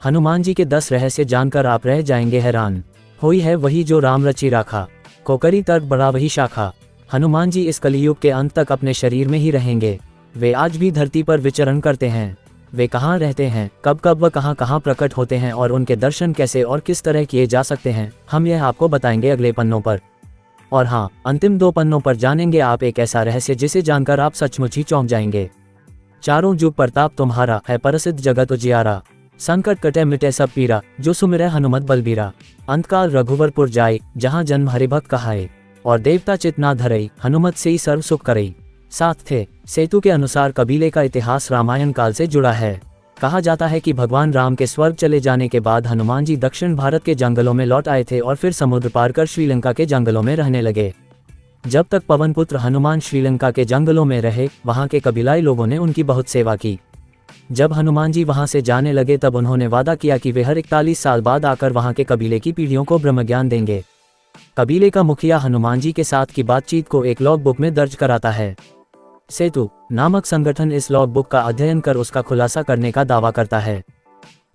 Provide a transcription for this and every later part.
हनुमान जी के 10 रहस्य जानकर आप रह जाएंगे हैरान। होई है वही जो राम रचि राखा, को करी तर्क बड़ा वही शाखा। हनुमान जी इस कलियुग के अंत तक अपने शरीर में ही रहेंगे। वे आज भी धरती पर विचरण करते हैं। वे कहाँ रहते हैं, कब कब व कहाँ कहाँ प्रकट होते हैं और उनके दर्शन कैसे और किस तरह किए जा सकते हैं, हम यह आपको बताएंगे अगले पन्नों पर। और हाँ, अंतिम 2 पन्नों पर जानेंगे आप एक ऐसा रहस्य जिसे जानकर आप सचमुच ही चौंक जाएंगे। चारों जुग प्रताप तुम्हारा, है प्रसिद्ध जगत उजियारा। संकट कटे मिटे सब पीरा, जो सुमिरै हनुमत बलबीरा। अंतकाल रघुवरपुर जाय, जहाँ जन्म हरिभक्त कहाय। और देवता चित ना धरई, हनुमत से ही सर्व सुख करई। साथ थे सेतु के अनुसार कबीले का इतिहास रामायण काल से जुड़ा है। कहा जाता है कि भगवान राम के स्वर्ग चले जाने के बाद हनुमान जी दक्षिण भारत के जंगलों में लौट आए थे और फिर समुद्र पार कर श्रीलंका के जंगलों में रहने लगे। जब तक पवन पुत्र हनुमान श्रीलंका के जंगलों में रहे, वहां के कबीलाई लोगों ने उनकी बहुत सेवा की। जब हनुमान जी वहां से जाने लगे तब उन्होंने वादा किया कि वे हर 41 साल बाद आकर वहां के कबीले की पीढ़ियों को ब्रह्मज्ञान देंगे। कबीले का मुखिया हनुमान जी के साथ की बातचीत को एक लॉग बुक में दर्ज कराता है। सेतु नामक संगठन इस लॉग बुक का अध्ययन कर उसका खुलासा करने का दावा करता है।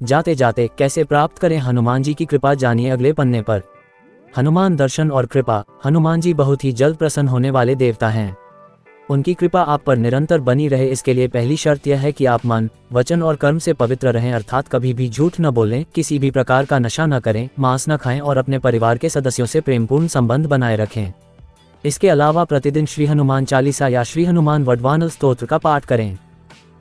जाते जाते कैसे प्राप्त करें हनुमान जी की कृपा, जानिए अगले पन्ने पर। हनुमान दर्शन और कृपा। हनुमान जी बहुत ही जल्द प्रसन्न होने वाले देवता हैं। उनकी कृपा आप पर निरंतर बनी रहे, इसके लिए पहली शर्त यह है कि आप मन, वचन और कर्म से पवित्र रहें, अर्थात कभी भी झूठ न बोलें, किसी भी प्रकार का नशा न करें, मांस न खाएं और अपने परिवार के सदस्यों से प्रेमपूर्ण संबंध बनाए रखें। इसके अलावा प्रतिदिन श्री हनुमान चालीसा या श्री हनुमान वडवानल स्तोत्र का पाठ करें।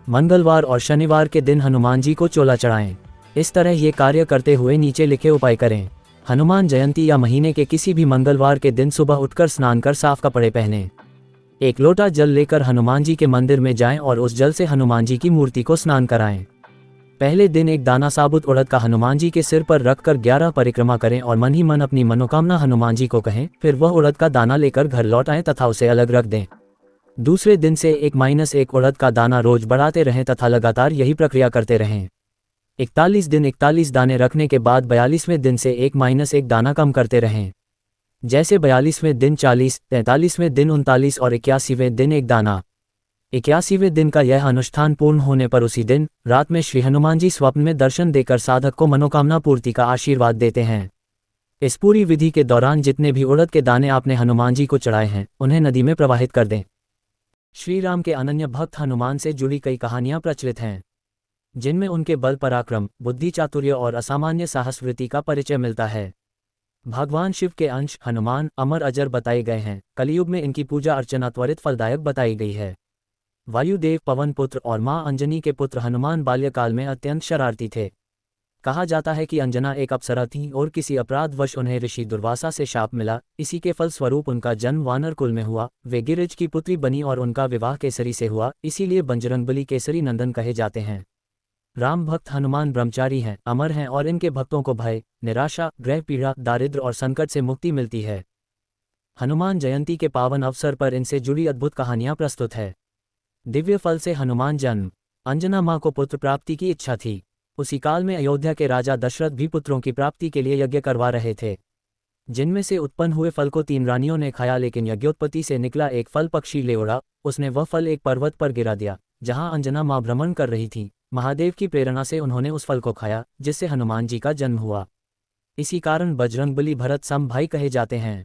मंगलवार और शनिवार के दिन हनुमान जी को चोला चढ़ाएं। इस तरह ये कार्य करते हुए नीचे लिखे उपाय करें। हनुमान जयंती या महीने के किसी भी मंगलवार के दिन सुबह उठकर स्नान कर साफ कपड़े पहनें। एक लोटा जल लेकर हनुमान जी के मंदिर में जाएं और उस जल से हनुमान जी की मूर्ति को स्नान कराएं। पहले दिन एक दाना साबुत उड़द का हनुमान जी के सिर पर रखकर 11 परिक्रमा करें और मन ही मन अपनी मनोकामना हनुमान जी को कहें। फिर वह उड़द का दाना लेकर घर लौट आएं तथा उसे अलग रख दें। दूसरे दिन से 1-1 उड़द का दाना रोज बढ़ाते रहें तथा लगातार यही प्रक्रिया करते रहें। 41 दिन 41 दाने रखने के बाद 42वें दिन से 1-1 दाना कम करते रहें। जैसे 42वें दिन 40, 43वें दिन 39 और 81वें दिन 1 दाना। 81वें दिन का यह अनुष्ठान पूर्ण होने पर उसी दिन रात में श्री हनुमान जी स्वप्न में दर्शन देकर साधक को मनोकामना पूर्ति का आशीर्वाद देते हैं। इस पूरी विधि के दौरान जितने भी उड़द के दाने आपने हनुमान जी को चढ़ाए हैं, उन्हें नदी में प्रवाहित कर दें। श्री राम के अनन्य भक्त हनुमान से जुड़ी कई कहानियां प्रचलित हैं, जिनमें उनके बल पराक्रम, बुद्धि चातुर्य और असामान्य साहस वृत्ति का परिचय मिलता है। भगवान शिव के अंश हनुमान अमर अजर बताए गए हैं। कलयुग में इनकी पूजा अर्चना त्वरित फलदायक बताई गई है। वायुदेव पवन पुत्र और मां अंजनी के पुत्र हनुमान बाल्यकाल में अत्यंत शरारती थे। कहा जाता है कि अंजना एक अप्सरा थी और किसी अपराधवश उन्हें ऋषि दुर्वासा से शाप मिला। इसी के फलस्वरूप उनका जन्म वानर कुल में हुआ। वे गिरिज की पुत्री बनी और उनका विवाह केसरी से हुआ, इसीलिए बजरंगबली केसरी नंदन कहे जाते हैं। राम भक्त हनुमान ब्रह्मचारी हैं, अमर हैं और इनके भक्तों को भय, निराशा, ग्रह पीड़ा, दारिद्र्य और संकट से मुक्ति मिलती है। हनुमान जयंती के पावन अवसर पर इनसे जुड़ी अद्भुत कहानियां प्रस्तुत है। दिव्य फल से हनुमान जन्म। अंजना मां को पुत्र प्राप्ति की इच्छा थी। उसी काल में अयोध्या के राजा दशरथ भी पुत्रों की प्राप्ति के लिए यज्ञ करवा रहे थे, जिनमें से उत्पन्न हुए फल को 3 रानियों ने खाया, लेकिन यज्ञोत्पत्ति से निकला एक फल पक्षी ले उड़ा। उसने वह फल एक पर्वत पर गिरा दिया, जहां अंजना मां भ्रमण कर रही थी। महादेव की प्रेरणा से उन्होंने उस फल को खाया, जिससे हनुमान जी का जन्म हुआ। इसी कारण बजरंगबली भरत सम भाई कहे जाते हैं।